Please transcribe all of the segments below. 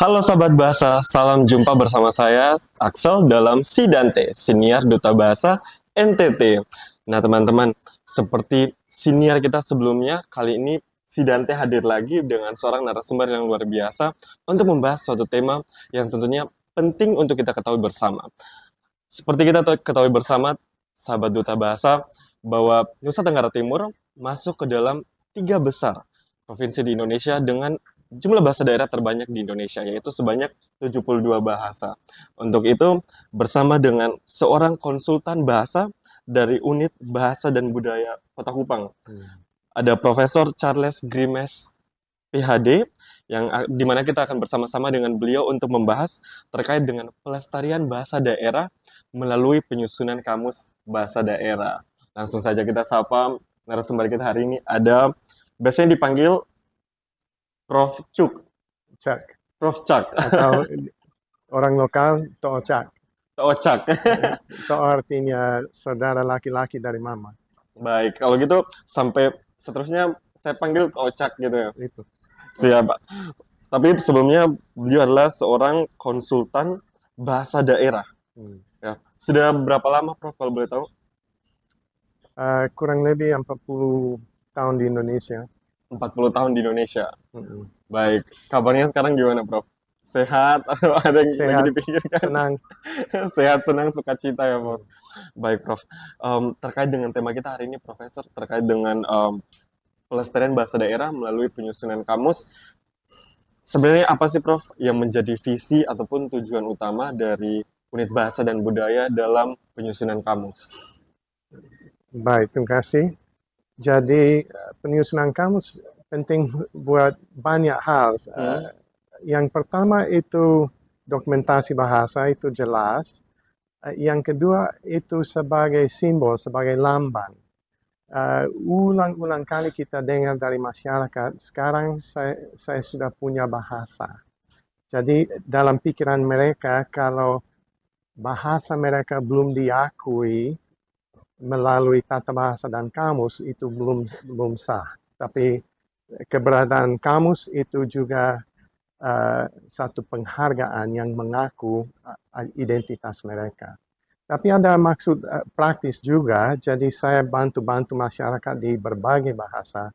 Halo Sobat Bahasa, salam jumpa bersama saya Axel dalam Sidante, Siniar Duta Bahasa NTT. Nah teman-teman, seperti siniar kita sebelumnya, kali ini Sidante hadir lagi dengan seorang narasumber yang luar biasa untuk membahas suatu tema yang tentunya penting untuk kita ketahui bersama. Seperti kita ketahui bersama, sahabat Duta Bahasa, bahwa Nusa Tenggara Timur masuk ke dalam 3 besar provinsi di Indonesia dengan jumlah bahasa daerah terbanyak di Indonesia, yaitu sebanyak 72 bahasa. Untuk itu, bersama dengan seorang konsultan bahasa dari Unit Bahasa dan Budaya Kota Kupang, ada Profesor Charles Grimes, PhD, yang dimana kita akan bersama-sama dengan beliau untuk membahas terkait dengan pelestarian bahasa daerah melalui penyusunan kamus bahasa daerah. Langsung saja kita sapa narasumber kita hari ini. Ada, biasanya dipanggil Prof. Cuk. Cak. Prof. Cak. Atau orang lokal, Toh Cak. Toh Cak. Toh artinya saudara laki-laki dari mama. Baik, kalau gitu sampai seterusnya saya panggil Toh Cak gitu ya. Itu. Siap, Pak. Tapi sebelumnya beliau adalah seorang konsultan bahasa daerah. Ya. Sudah berapa lama, Prof, kalau boleh tahu? Kurang lebih 40 tahun di Indonesia. 40 tahun di Indonesia. Baik, kabarnya sekarang gimana, Prof? Sehat atau ada yang Sehat, lagi dipikirkan? senang. Sehat, senang, sukacita ya, Prof. Baik, Prof. Terkait dengan tema kita hari ini, Profesor, terkait dengan pelestarian bahasa daerah melalui penyusunan kamus. Sebenarnya apa sih, Prof, yang menjadi visi ataupun tujuan utama dari Unit Bahasa dan Budaya dalam penyusunan kamus? Baik, terima kasih. Jadi penyusunan kamus penting buat banyak hal. Yang pertama itu dokumentasi bahasa itu jelas. Yang kedua itu sebagai simbol, sebagai lambang. Ulang-ulang kali kita dengar dari masyarakat, sekarang saya sudah punya bahasa. Jadi dalam pikiran mereka kalau bahasa mereka belum diakui melalui tata bahasa dan kamus itu belum sah. Tapi keberadaan kamus itu juga satu penghargaan yang mengaku identitas mereka. Tapi ada maksud praktis juga, jadi saya bantu-bantu masyarakat di berbagai bahasa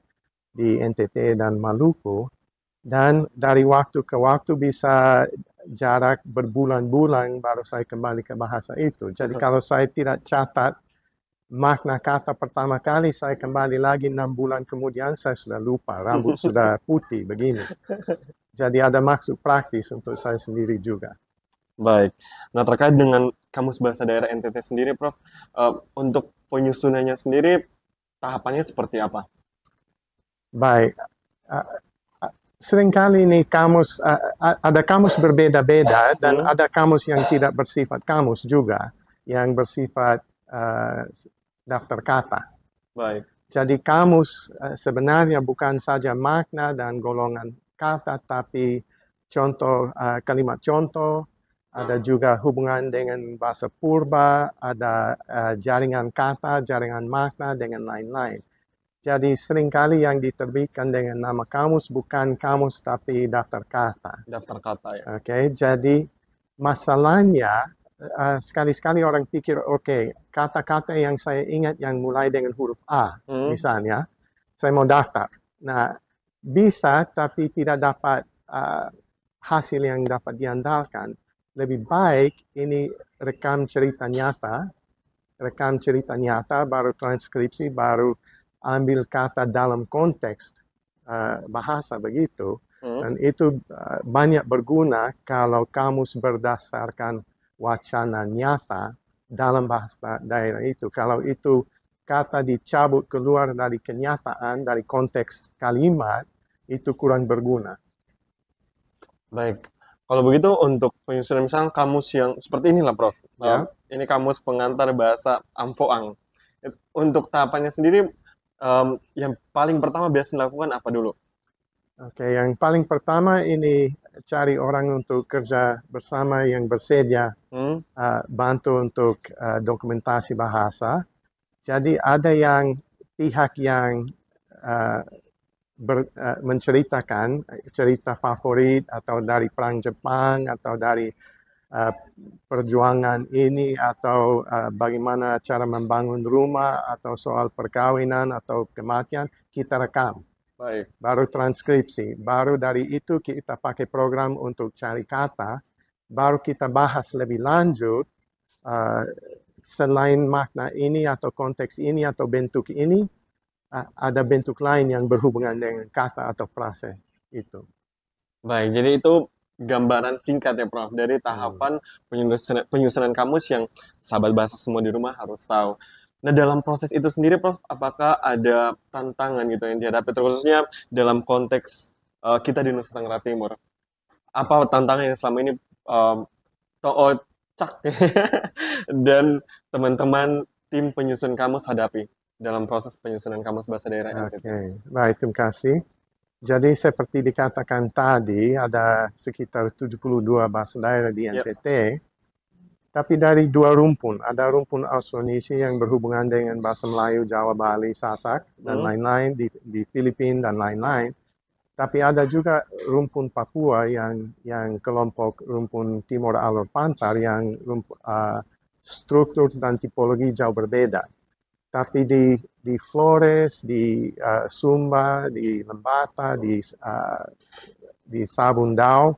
di NTT dan Maluku, dan dari waktu ke waktu bisa jarak berbulan-bulan baru saya kembali ke bahasa itu. Jadi kalau saya tidak catat makna kata pertama kali, saya kembali lagi 6 bulan kemudian, saya sudah lupa, rambut sudah putih begini. Jadi ada maksud praktis untuk saya sendiri juga. Baik. Nah, terkait dengan Kamus Bahasa Daerah NTT sendiri, Prof, untuk penyusunannya sendiri, tahapannya seperti apa? Baik. Seringkali ini kamus, ada kamus berbeda-beda, dan ada kamus yang tidak bersifat kamus juga, yang bersifat daftar kata. Baik. Jadi kamus sebenarnya bukan saja makna dan golongan kata, tapi contoh, kalimat contoh, ada juga hubungan dengan bahasa purba, ada jaringan kata, jaringan makna, dengan lain-lain. Jadi seringkali yang diterbitkan dengan nama kamus bukan kamus tapi daftar kata. Daftar kata ya. Oke, jadi masalahnya sekali-sekali orang pikir, oke, kata-kata yang saya ingat yang mulai dengan huruf A, misalnya, saya mau daftar. Nah, bisa tapi tidak dapat hasil yang dapat diandalkan. Lebih baik ini rekam cerita nyata, baru transkripsi, baru ambil kata dalam konteks bahasa begitu. Dan itu banyak berguna kalau kamus berdasarkan wacana nyata dalam bahasa daerah itu. Kalau itu kata dicabut keluar dari kenyataan, dari konteks kalimat, itu kurang berguna. Baik. Kalau begitu untuk penyusunan misalnya kamus yang seperti inilah, Prof. Ya. Ini kamus pengantar bahasa Amfoang. Untuk tahapannya sendiri, yang paling pertama biasa dilakukan apa dulu? Oke, yang paling pertama ini cari orang untuk kerja bersama yang bersedia bantu untuk dokumentasi bahasa. Jadi ada yang pihak yang menceritakan cerita favorit atau dari perang Jepang atau dari uh, perjuangan ini atau bagaimana cara membangun rumah atau soal perkawinan atau kematian, kita rekam. Baik. Baru transkripsi, baru dari itu kita pakai program untuk cari kata, baru kita bahas lebih lanjut uh, selain makna ini atau konteks ini atau bentuk ini, ada bentuk lain yang berhubungan dengan kata atau frase itu. Baik, jadi itu gambaran singkat ya, Prof, dari tahapan penyusunan kamus yang sahabat bahasa semua di rumah harus tahu. Nah, dalam proses itu sendiri, Prof, apakah ada tantangan gitu yang dihadapi, terkhususnya dalam konteks kita di Nusa Tenggara Timur? Apa tantangan yang selama ini Cak dan teman-teman tim penyusun kamus hadapi dalam proses penyusunan kamus bahasa daerah NTT? Oke, baik, terima kasih. Jadi seperti dikatakan tadi, ada sekitar 72 bahasa daerah di Ya. NTT, tapi dari dua rumpun. Ada rumpun Austronesia yang berhubungan dengan bahasa Melayu, Jawa, Bali, Sasak, dan lain-lain, di Filipina dan lain-lain. Tapi ada juga rumpun Papua yang kelompok rumpun Timur Alor Pantar yang struktur dan tipologi jauh berbeda. Tapi di Flores, di Sumba, di Lembata, di Sabundao,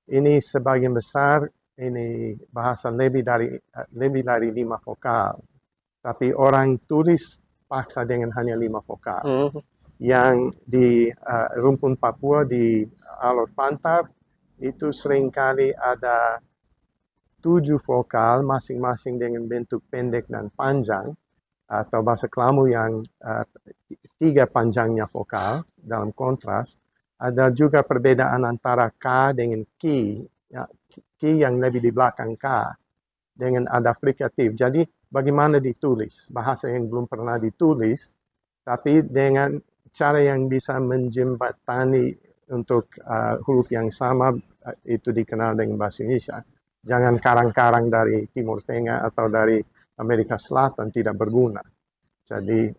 ini sebagian besar ini bahasa lebih dari 5 vokal. Tapi orang tulis paksa dengan hanya 5 vokal. Yang di rumpun Papua di Alor Pantar itu seringkali ada 7 vokal masing-masing dengan bentuk pendek dan panjang, atau bahasa Kelamu yang 3 panjangnya vokal dalam kontras. Ada juga perbedaan antara K dengan Ki, ya, Ki yang lebih di belakang K, dengan ada frikatif. Jadi bagaimana ditulis? Bahasa yang belum pernah ditulis, tapi dengan cara yang bisa menjembatani untuk huruf yang sama, itu dikenal dengan bahasa Indonesia. Jangan karang-karang dari Timur Tengah atau dari Amerika Selatan, tidak berguna. Jadi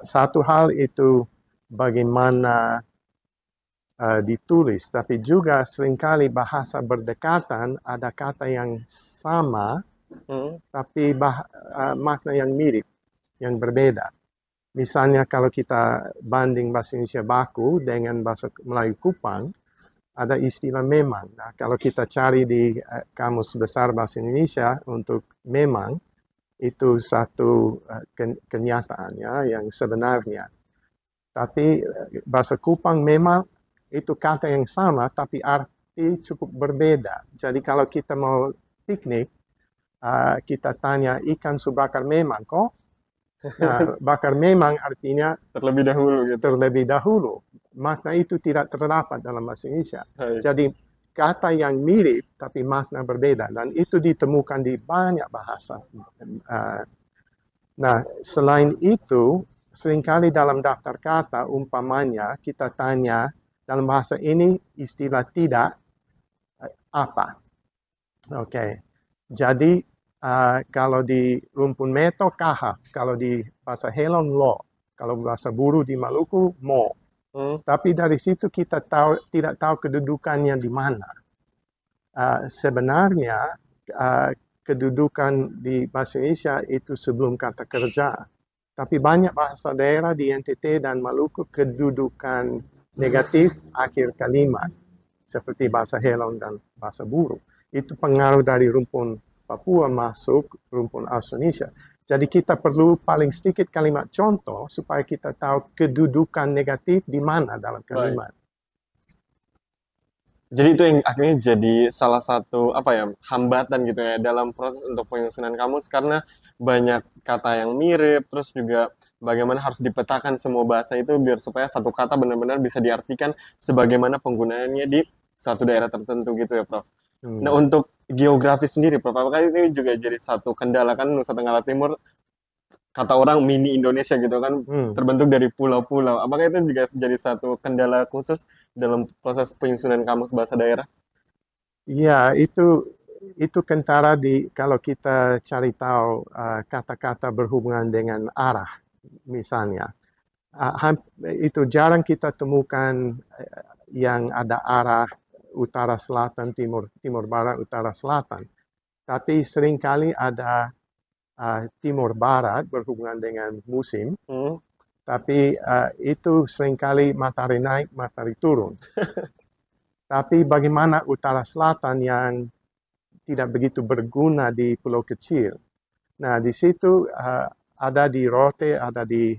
satu hal itu bagaimana ditulis, tapi juga seringkali bahasa berdekatan ada kata yang sama, tapi makna yang mirip, yang berbeda. Misalnya kalau kita banding bahasa Indonesia baku dengan bahasa Melayu Kupang, ada istilah memang. Nah, kalau kita cari di Kamus Besar Bahasa Indonesia untuk memang, itu satu kenyataannya yang sebenarnya. Tapi bahasa Kupang memang itu kata yang sama, tapi arti cukup berbeda. Jadi kalau kita mau piknik, kita tanya ikan subakar memang kok? Nah, bakar memang artinya terlebih dahulu gitu. Terlebih dahulu. Makna itu tidak terdapat dalam bahasa Indonesia. Jadi kata yang mirip tapi makna berbeda, dan itu ditemukan di banyak bahasa. Nah, selain itu, seringkali dalam daftar kata umpamanya kita tanya dalam bahasa ini istilah tidak apa. Oke. Jadi kalau di rumpun Meto kahaf, kalau di bahasa Helong lo, kalau bahasa Buru di Maluku mo. Tapi dari situ kita tidak tahu kedudukannya di mana. Sebenarnya kedudukan di bahasa Indonesia itu sebelum kata kerja. Tapi banyak bahasa daerah di NTT dan Maluku kedudukan negatif akhir kalimat, seperti bahasa Helong dan bahasa Buru. Itu pengaruh dari rumpun Papua masuk rumpun Austronesia. Jadi kita perlu paling sedikit kalimat contoh supaya kita tahu kedudukan negatif di mana dalam kalimat. Jadi itu yang akhirnya jadi salah satu hambatan gitu ya dalam proses untuk penyusunan kamus, karena banyak kata yang mirip, terus juga bagaimana harus dipetakan semua bahasa itu biar supaya satu kata benar-benar bisa diartikan sebagaimana penggunaannya di suatu daerah tertentu gitu ya, Prof. Nah, untuk geografis sendiri, Prof, apakah ini juga jadi satu kendala? Kan Nusa Tenggara Timur, kata orang mini Indonesia gitu kan, terbentuk dari pulau-pulau. Apakah itu juga jadi satu kendala khusus dalam proses penyusunan kamus bahasa daerah? Iya, itu kentara kalau kita cari tahu kata-kata berhubungan dengan arah, misalnya. Itu jarang kita temukan yang ada arah utara selatan, timur barat, utara selatan. Tapi seringkali ada timur barat berhubungan dengan musim. Tapi itu seringkali matahari naik, matahari turun. Tapi bagaimana utara selatan yang tidak begitu berguna di pulau kecil? Nah, di situ ada di Rote, ada di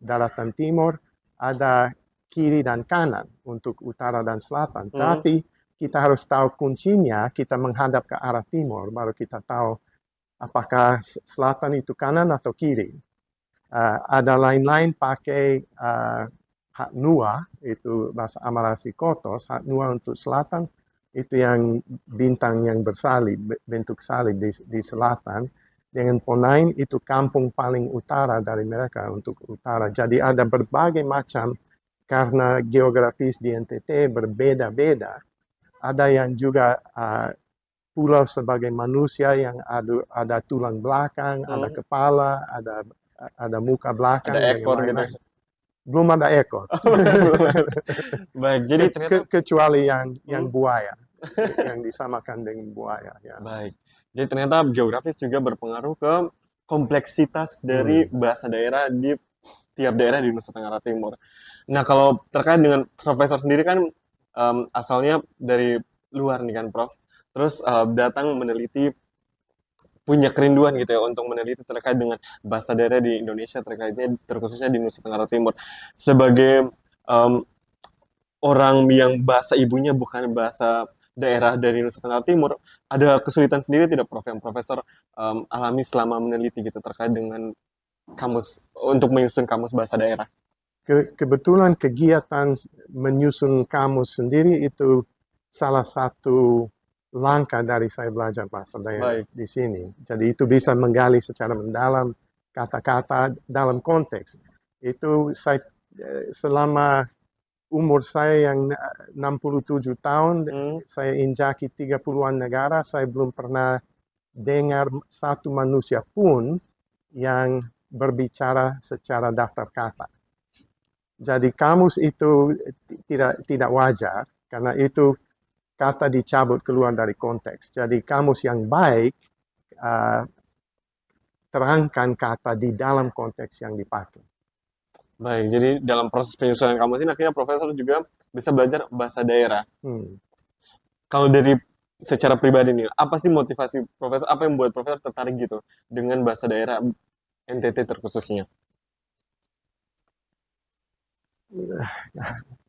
daratan timur, ada kiri dan kanan untuk utara dan selatan. Tapi kita harus tahu kuncinya, kita menghadap ke arah timur, baru kita tahu apakah selatan itu kanan atau kiri. Ada lain-lain pakai hak nua, itu bahasa Amarasi Kotos, hak nua untuk selatan, itu yang bintang yang bersalib, bentuk salib di selatan. Dengan Ponain itu kampung paling utara dari mereka untuk utara. Jadi ada berbagai macam, karena geografis di NTT berbeda-beda. Ada yang juga pulau sebagai manusia yang ada tulang belakang, ada kepala, ada muka belakang, Ada ekor gitu. Belum ada ekor. Baik, jadi ternyata kecuali yang buaya, yang disamakan dengan buaya. Ya. Baik, jadi ternyata geografis juga berpengaruh ke kompleksitas dari bahasa daerah di tiap daerah di Nusa Tenggara Timur. Nah, kalau terkait dengan Profesor sendiri kan asalnya dari luar nih kan, Prof. Terus datang meneliti, punya kerinduan gitu ya untuk meneliti terkait dengan bahasa daerah di Indonesia, terkhususnya di Nusa Tenggara Timur. Sebagai orang yang bahasa ibunya bukan bahasa daerah dari Nusa Tenggara Timur, ada kesulitan sendiri tidak, Prof, yang Profesor alami selama meneliti gitu terkait dengan kamus, untuk menyusun kamus bahasa daerah? Kebetulan kegiatan menyusun kamus sendiri itu salah satu langkah dari saya belajar bahasa daerah di sini. Jadi itu bisa menggali secara mendalam kata-kata dalam konteks. Itu saya selama umur saya yang 67 tahun, saya injaki 30-an negara, saya belum pernah dengar satu manusia pun yang berbicara secara daftar kata. Jadi kamus itu tidak wajar, karena itu kata dicabut keluar dari konteks. Jadi kamus yang baik terangkan kata di dalam konteks yang dipakai. Baik, jadi dalam proses penyusunan kamus ini akhirnya Profesor juga bisa belajar bahasa daerah. Kalau dari secara pribadi nih, apa sih motivasi Profesor, apa yang membuat Profesor tertarik gitu dengan bahasa daerah NTT terkhususnya?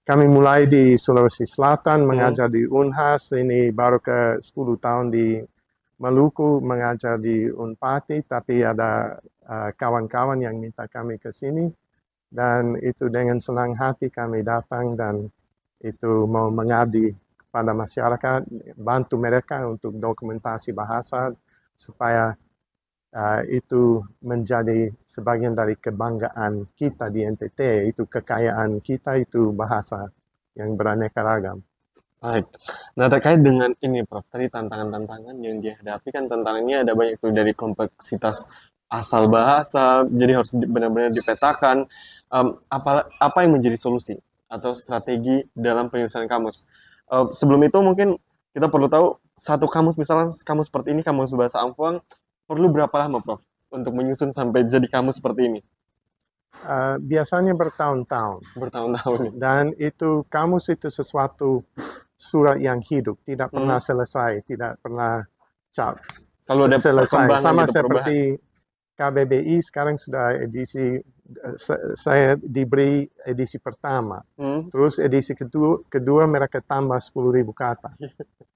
Kami mulai di Sulawesi Selatan, mengajar di Unhas, ini baru ke 10 tahun di Maluku, mengajar di Unpati, tapi ada kawan-kawan yang minta kami ke sini, dan itu dengan senang hati kami datang, dan itu mau mengabdi pada masyarakat, bantu mereka untuk dokumentasi bahasa, supaya itu menjadi sebagian dari kebanggaan kita di NTT. Itu kekayaan kita, itu bahasa yang beraneka ragam. Baik. Nah, terkait dengan ini, Prof, tadi tantangan-tantangan yang dihadapi kan tantangannya ada banyak tuh, dari kompleksitas asal bahasa, jadi harus benar-benar dipetakan. Apa yang menjadi solusi atau strategi dalam penyusunan kamus? Sebelum itu mungkin kita perlu tahu, satu kamus, misalnya kamus seperti ini, kamus bahasa Ampuang, perlu berapa lama, Prof, untuk menyusun sampai jadi kamus seperti ini? Biasanya bertahun-tahun. Bertahun-tahun. Dan itu kamus itu sesuatu surat yang hidup, tidak pernah selesai, tidak pernah selalu ada perkembangan sama gitu, seperti KBBI sekarang sudah edisi, saya diberi edisi pertama, terus edisi kedua mereka tambah 10.000 kata.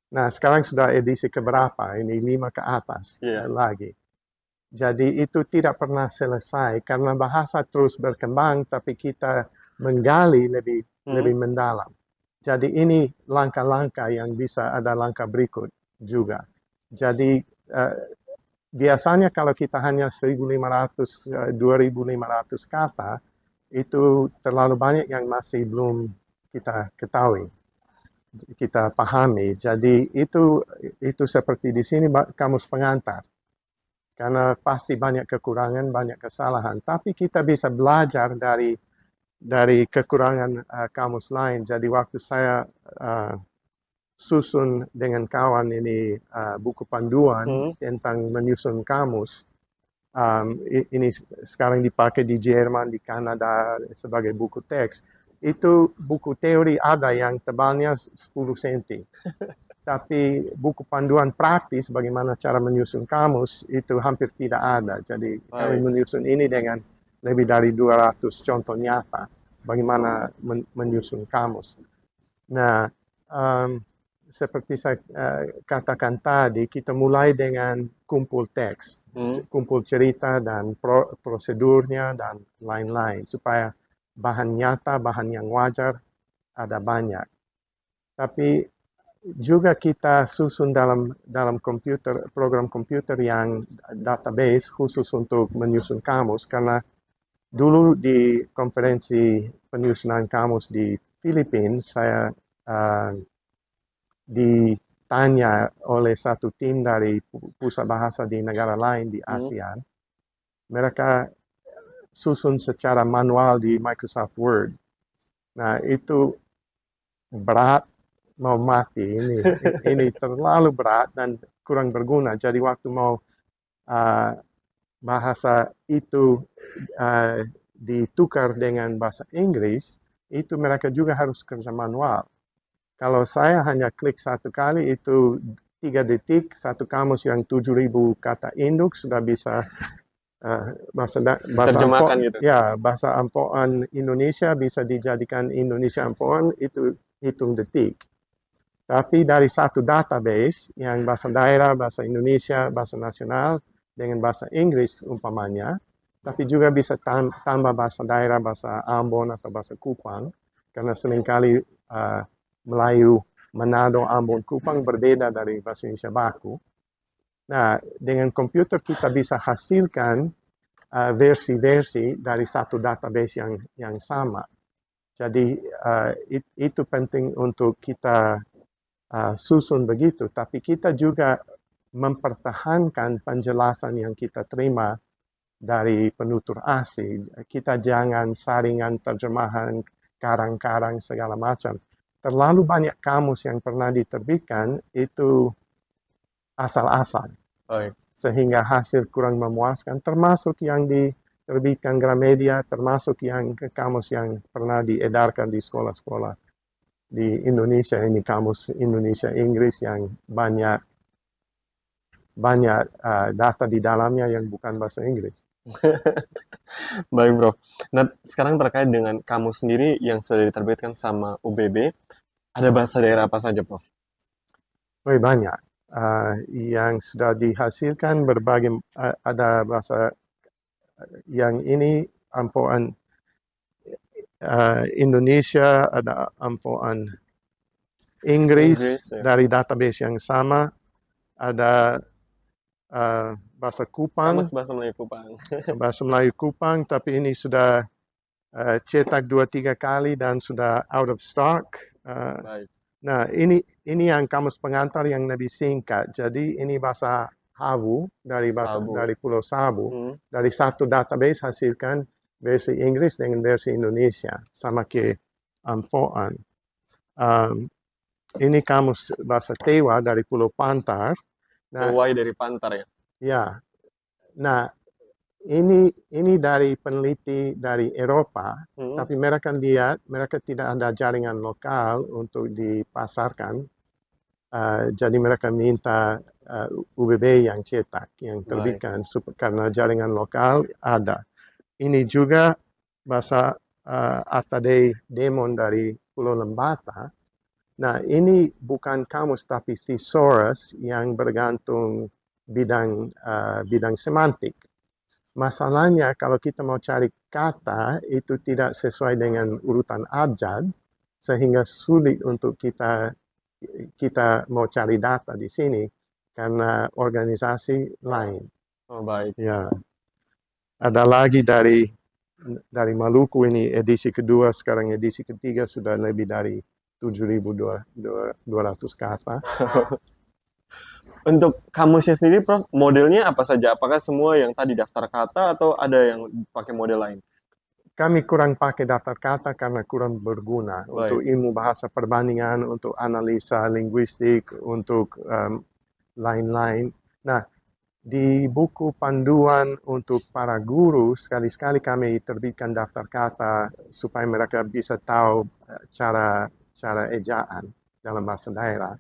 Nah, sekarang sudah edisi keberapa? Ini 5 ke atas lagi. Jadi itu tidak pernah selesai, karena bahasa terus berkembang, tapi kita menggali lebih mendalam. Jadi ini langkah-langkah yang bisa ada langkah berikut juga. Jadi biasanya kalau kita hanya 1.500, 2.500 kata, itu terlalu banyak yang masih belum kita ketahui, kita pahami. Jadi itu seperti di sini kamus pengantar. karena pasti banyak kekurangan, banyak kesalahan. Tapi kita bisa belajar dari kekurangan kamus lain. Jadi waktu saya susun dengan kawan ini buku panduan tentang menyusun kamus, ini sekarang dipakai di Jerman, di Kanada sebagai buku teks. Itu buku teori ada yang tebalnya 10 cm. Tapi buku panduan praktis bagaimana cara menyusun kamus itu hampir tidak ada. Jadi kami menyusun ini dengan lebih dari 200 contoh nyata bagaimana menyusun kamus. Nah, seperti saya katakan tadi, kita mulai dengan kumpul teks, kumpul cerita dan prosedurnya dan lain-lain supaya bahan nyata, bahan yang wajar ada banyak. Tapi juga kita susun dalam komputer, program komputer yang database khusus untuk menyusun kamus, karena dulu di konferensi penyusunan kamus di Filipina, saya ditanya oleh satu tim dari pusat bahasa di negara lain di ASEAN. Mereka susun secara manual di Microsoft Word. Nah, itu berat mau mati. Ini terlalu berat dan kurang berguna. Jadi waktu mau bahasa itu ditukar dengan bahasa Inggris, itu mereka juga harus kerja manual. Kalau saya hanya klik satu kali, itu 3 detik, satu kamus yang 7.000 kata induk sudah bisa bahasa terjemahkan gitu. Ya, bahasa ampoan Indonesia bisa dijadikan Indonesia ampoan, itu hitung detik. Tapi dari satu database yang bahasa daerah, bahasa Indonesia, bahasa nasional, dengan bahasa Inggris umpamanya, tapi juga bisa tambah bahasa daerah, bahasa Ambon atau bahasa Kupang, karena seringkali Melayu, Manado, Ambon, Kupang berbeda dari bahasa Indonesia baku. Nah, dengan komputer kita bisa hasilkan versi-versi dari satu database yang sama. Jadi itu penting untuk kita susun begitu, tapi kita juga mempertahankan penjelasan yang kita terima dari penutur asing. Kita jangan saringan terjemahan, karang-karang, segala macam. Terlalu banyak kamus yang pernah diterbitkan itu asal-asal. Sehingga hasil kurang memuaskan, termasuk yang diterbitkan Gramedia, termasuk yang kamus yang pernah diedarkan di sekolah-sekolah di Indonesia, ini kamus Indonesia Inggris yang banyak data di dalamnya yang bukan bahasa Inggris. Baik, Prof. Nah, sekarang terkait dengan kamus sendiri yang sudah diterbitkan sama UBB, ada bahasa daerah apa saja, Prof? Banyak. Yang sudah dihasilkan berbagai, ada bahasa yang ini ampoan Indonesia, ada ampoan Inggris ya. Dari database yang sama, ada bahasa Kupang, bahasa Melayu Kupang. Bahasa Melayu Kupang, tapi ini sudah cetak 2-3 kali dan sudah out of stock. Baik. Nah, ini yang kamus pengantar yang lebih singkat. Jadi ini bahasa Hawu dari Pulau Sabu. Dari satu database hasilkan versi Inggris dengan versi Indonesia sama ke ampoan. Ini kamus bahasa Tewa dari Pulau Pantar. Tewai dari Pantar ya? Ya. Nah, ini dari peneliti dari Eropa, tapi mereka lihat mereka tidak ada jaringan lokal untuk dipasarkan. Jadi mereka minta UBB yang cetak, yang terbitkan, karena jaringan lokal ada. Ini juga bahasa Atadei Demon dari Pulau Lembata. Nah, ini bukan kamus tapi thesaurus yang bergantung bidang semantik. Masalahnya kalau kita mau cari kata itu tidak sesuai dengan urutan abjad, sehingga sulit untuk kita mau cari data di sini karena organisasi lain. Oh, baik. Ya. Ada lagi dari Maluku, ini edisi kedua, sekarang edisi ketiga sudah lebih dari 7.200 kata. Untuk kamusnya sendiri, Prof, modelnya apa saja? Apakah semua yang tadi daftar kata atau ada yang pakai model lain? Kami kurang pakai daftar kata karena kurang berguna untuk Baik. ilmu bahasa perbandingan, untuk analisa linguistik, untuk lain-lain. Nah, di buku panduan untuk para guru, sekali-sekali kami terbitkan daftar kata supaya mereka bisa tahu cara ejaan dalam bahasa daerah.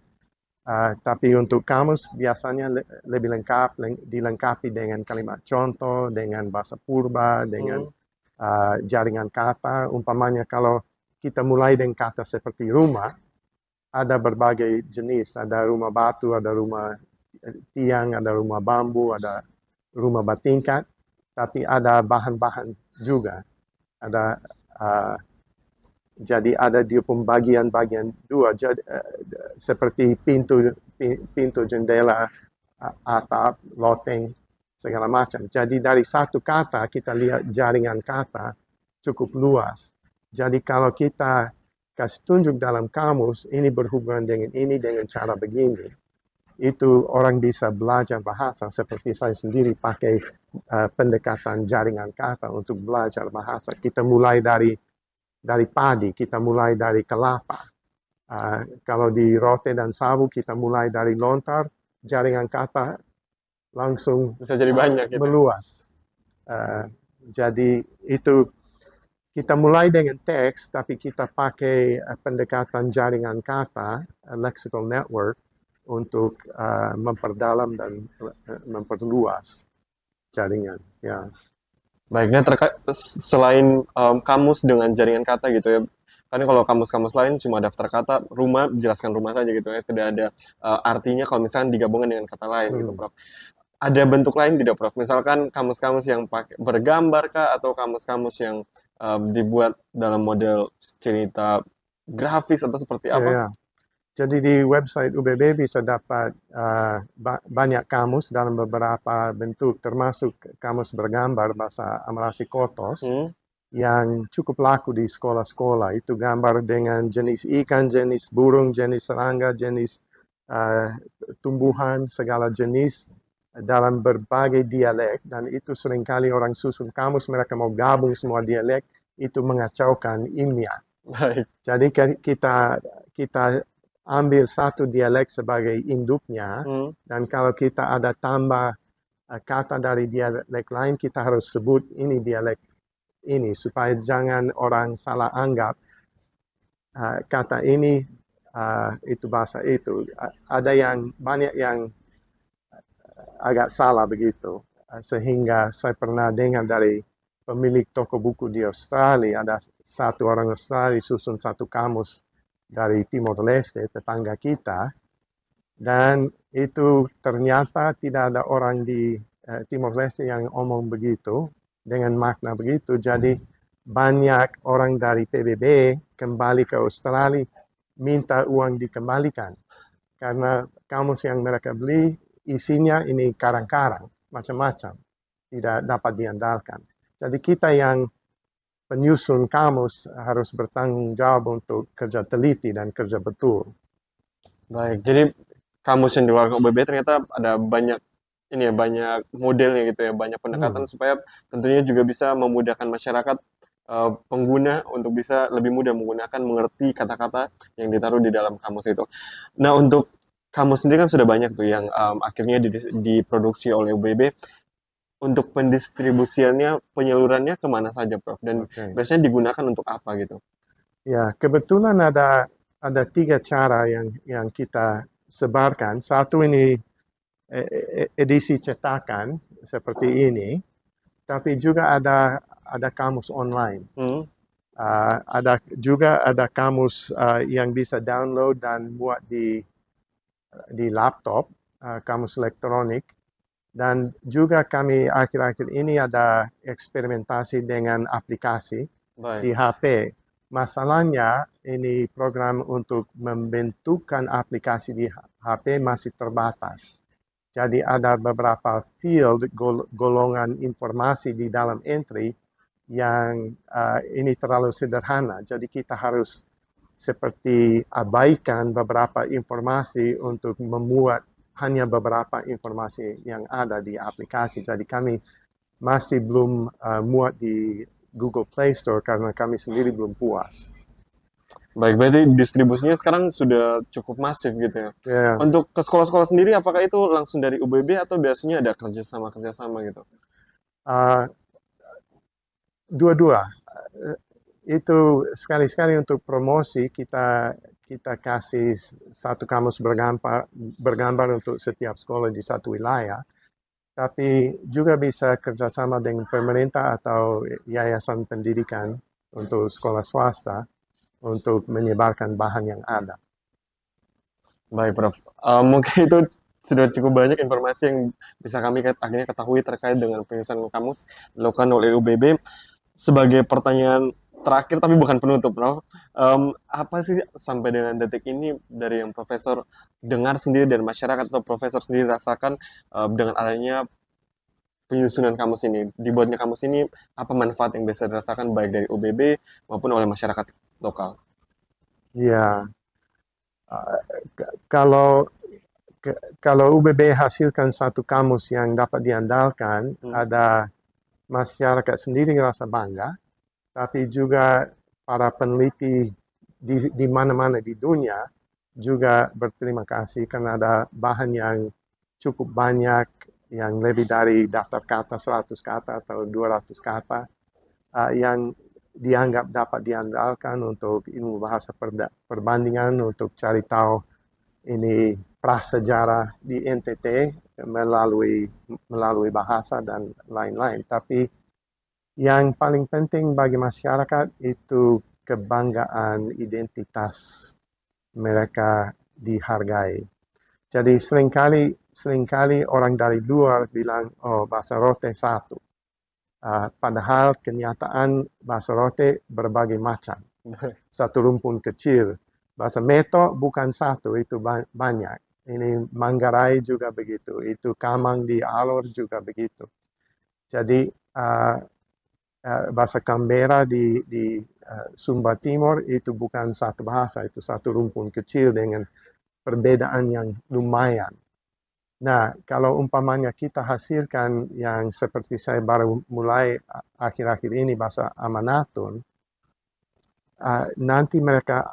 Tapi untuk kamus biasanya lebih lengkap, dilengkapi dengan kalimat contoh, dengan bahasa purba, dengan jaringan kata. Umpamanya kalau kita mulai dengan kata seperti rumah, ada berbagai jenis. Ada rumah batu, ada rumah tiang, ada rumah bambu, ada rumah bertingkat. Tapi ada bahan-bahan juga. Ada jadi ada dia pembagian-bagian dua, jadi, seperti pintu jendela, atap, loteng, segala macam. Jadi dari satu kata kita lihat jaringan kata cukup luas. Jadi kalau kita kasih tunjuk dalam kamus, ini berhubungan dengan ini, dengan cara begini, itu orang bisa belajar bahasa seperti saya sendiri pakai pendekatan jaringan kata untuk belajar bahasa. Kita mulai dari padi, kita mulai dari kelapa. Kalau di rote dan sabu kita mulai dari lontar, jaringan kata langsung Bisa jadi banyak gitu. meluas. Jadi itu kita mulai dengan teks, tapi kita pakai pendekatan jaringan kata, lexical network, untuk memperdalam dan memperluas jaringan. Ya. Baiknya selain kamus dengan jaringan kata gitu ya. Kan kalau kamus-kamus lain cuma daftar kata, rumah, jelaskan rumah saja gitu ya. Tidak ada artinya kalau misalkan digabungkan dengan kata lain gitu, Prof. Ada bentuk lain tidak, Prof? Misalkan kamus-kamus yang pakai bergambar kah atau kamus-kamus yang dibuat dalam model cerita grafis atau seperti apa? Ya. Jadi di website UBB bisa dapat banyak kamus dalam beberapa bentuk, termasuk kamus bergambar bahasa Amrasi Kotos yang cukup laku di sekolah-sekolah. Itu gambar dengan jenis ikan, jenis burung, jenis serangga, jenis tumbuhan, segala jenis dalam berbagai dialek. Dan itu seringkali orang susun kamus, mereka mau gabung semua dialek, itu mengacaukan ilmiah. Baik. Jadi kita ambil satu dialek sebagai induknya, dan kalau kita ada tambah kata dari dialek lain, kita harus sebut ini dialek ini, supaya jangan orang salah anggap kata ini itu bahasa itu. Ada yang banyak yang agak salah begitu, sehingga saya pernah dengar dari pemilik toko buku di Australia, ada satu orang Australia susun satu kamus dari Timor Leste, tetangga kita, dan itu ternyata tidak ada orang di Timor Leste yang omong begitu, dengan makna begitu. Jadi banyak orang dari PBB kembali ke Australia minta uang dikembalikan, karena kamus yang mereka beli isinya ini karang-karang, macam-macam, tidak dapat diandalkan. Jadi kita yang penyusun kamus harus bertanggung jawab untuk kerja teliti dan kerja betul. Baik, jadi kamus yang dikeluarkan UBB ternyata ada banyak ini ya, banyak modelnya gitu ya, banyak pendekatan supaya tentunya juga bisa memudahkan masyarakat pengguna untuk bisa lebih mudah mengerti kata-kata yang ditaruh di dalam kamus itu. Nah, untuk kamus sendiri kan sudah banyak tuh yang akhirnya diproduksi oleh UBB. Untuk pendistribusiannya, penyalurannya kemana saja, Prof? Dan biasanya digunakan untuk apa gitu? Ya, kebetulan ada 3 cara yang kita sebarkan. Satu ini edisi cetakan seperti ini, tapi juga ada kamus online. Ada kamus yang bisa download dan muat di laptop, kamus elektronik. Dan juga kami akhir-akhir ini ada eksperimentasi dengan aplikasi di HP. Masalahnya ini program untuk membentukkan aplikasi di HP masih terbatas. Jadi ada beberapa field, golongan informasi di dalam entry yang ini terlalu sederhana. Jadi kita harus seperti abaikan beberapa informasi untuk memuat hanya beberapa informasi yang ada di aplikasi. Jadi kami masih belum muat di Google Play Store karena kami sendiri belum puas. Baik, berarti distribusinya sekarang sudah cukup masif gitu ya. Ya, Untuk ke sekolah-sekolah sendiri, apakah itu langsung dari UBB atau biasanya ada kerjasama gitu? uh, dua-dua. Uh, itu sekali-sekali untuk promosi kita kasih satu kamus bergambar untuk setiap sekolah di satu wilayah. Tapi juga bisa kerjasama dengan pemerintah atau yayasan pendidikan untuk sekolah swasta untuk menyebarkan bahan yang ada. Baik, Prof. Mungkin itu sudah cukup banyak informasi yang bisa kami akhirnya ketahui terkait dengan penyusunan kamus dilakukan oleh UBB. Sebagai pertanyaan terakhir, tapi bukan penutup, Prof. Apa sih sampai dengan detik ini dari yang Profesor dengar sendiri dari masyarakat atau Profesor sendiri rasakan dengan adanya penyusunan kamus ini, dibuatnya kamus ini, apa manfaat yang bisa dirasakan baik dari UBB maupun oleh masyarakat lokal? Ya, kalau kalau UBB hasilkan satu kamus yang dapat diandalkan, ada masyarakat sendiri rasa bangga, tapi juga para peneliti di mana-mana di dunia juga berterima kasih karena ada bahan yang cukup banyak, yang lebih dari daftar kata 100 kata atau 200 kata, yang dianggap dapat diandalkan untuk ilmu bahasa perbandingan, untuk cari tahu ini prasejarah di NTT melalui bahasa dan lain-lain. Tapi yang paling penting bagi masyarakat itu kebanggaan identitas mereka dihargai. Jadi seringkali orang dari luar bilang, oh bahasa Rote satu. Padahal kenyataan bahasa Rote berbagai macam. Satu rumpun kecil. Bahasa Meto bukan satu, itu banyak. Ini Manggarai juga begitu. Itu Kamang di Alor juga begitu. Jadi bahasa Canberra di Sumba Timur itu bukan satu bahasa, itu satu rumpun kecil dengan perbedaan yang lumayan. Nah, kalau umpamanya kita hasilkan yang seperti saya baru mulai akhir-akhir ini bahasa Amanatun, nanti mereka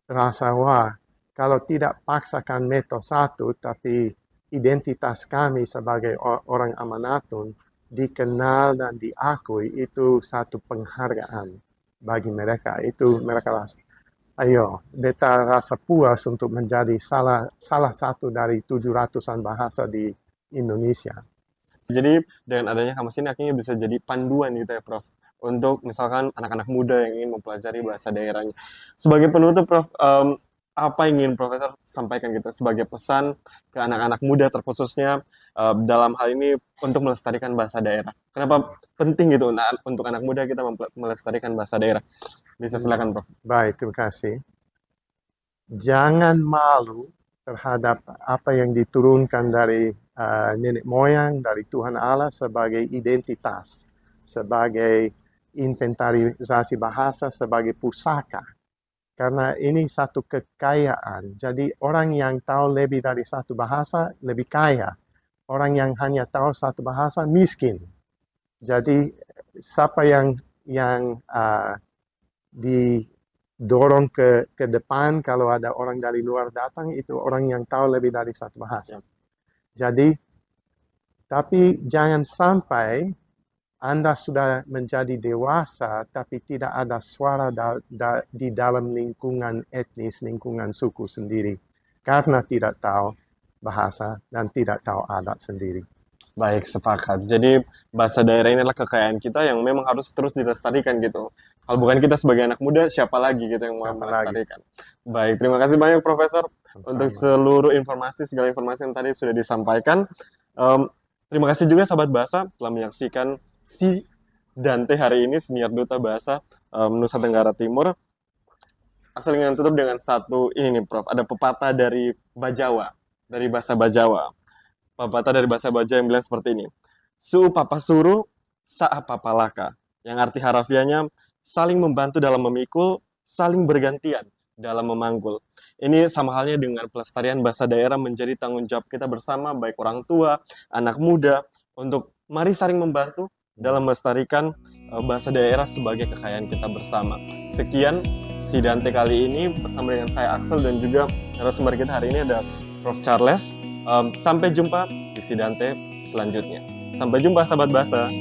rasa, wah, kalau tidak paksakan Meto satu, tapi identitas kami sebagai orang Amanatun dikenal dan diakui, itu satu penghargaan bagi mereka. Itu mereka rasa, ayo, beta rasa puas untuk menjadi salah satu dari 700-an bahasa di Indonesia. Jadi dengan adanya kamus ini akhirnya bisa jadi panduan gitu ya, Prof. Untuk misalkan anak-anak muda yang ingin mempelajari bahasa daerahnya. Sebagai penutup, Prof, apa yang ingin Profesor sampaikan gitu sebagai pesan ke anak-anak muda terkhususnya dalam hal ini untuk melestarikan bahasa daerah? Kenapa penting gitu untuk anak muda kita melestarikan bahasa daerah? Bisa silakan, Prof. Baik, terima kasih. Jangan malu terhadap apa yang diturunkan dari nenek moyang, dari Tuhan Allah sebagai identitas, sebagai inventarisasi bahasa, sebagai pusaka. Karena ini satu kekayaan. Jadi orang yang tahu lebih dari satu bahasa lebih kaya. Orang yang hanya tahu satu bahasa miskin. Jadi siapa yang didorong ke depan kalau ada orang dari luar datang, itu orang yang tahu lebih dari satu bahasa. Jadi, tapi jangan sampai Anda sudah menjadi dewasa, tapi tidak ada suara di dalam lingkungan etnis, lingkungan suku sendiri. Karena tidak tahu bahasa dan tidak tahu adat sendiri. Baik, sepakat. Jadi bahasa daerah ini adalah kekayaan kita yang memang harus terus dilestarikan gitu. Kalau bukan kita sebagai anak muda, siapa lagi gitu yang mau melestarikan. Baik, terima kasih banyak Profesor untuk seluruh informasi, segala informasi yang tadi sudah disampaikan. Terima kasih juga sahabat bahasa telah menyaksikan Si Dante hari ini, Siniar Duta Bahasa Nusa Tenggara Timur. Asal ingin tutup dengan satu ini nih Prof, ada pepatah dari Bajawa, dari bahasa Bajawa. Pepatah dari bahasa Bajawa yang bilang seperti ini. Su papa suruh, sa papa laka. Yang arti harafiahnya saling membantu dalam memikul, saling bergantian dalam memanggul. Ini sama halnya dengan pelestarian bahasa daerah menjadi tanggung jawab kita bersama, baik orang tua, anak muda, untuk mari saling membantu dalam melestarikan bahasa daerah sebagai kekayaan kita bersama. Sekian Sidante kali ini bersama dengan saya Axel dan juga narasumber kita hari ini ada Prof. Charles. Sampai jumpa di Sidante selanjutnya. Sampai jumpa sahabat bahasa.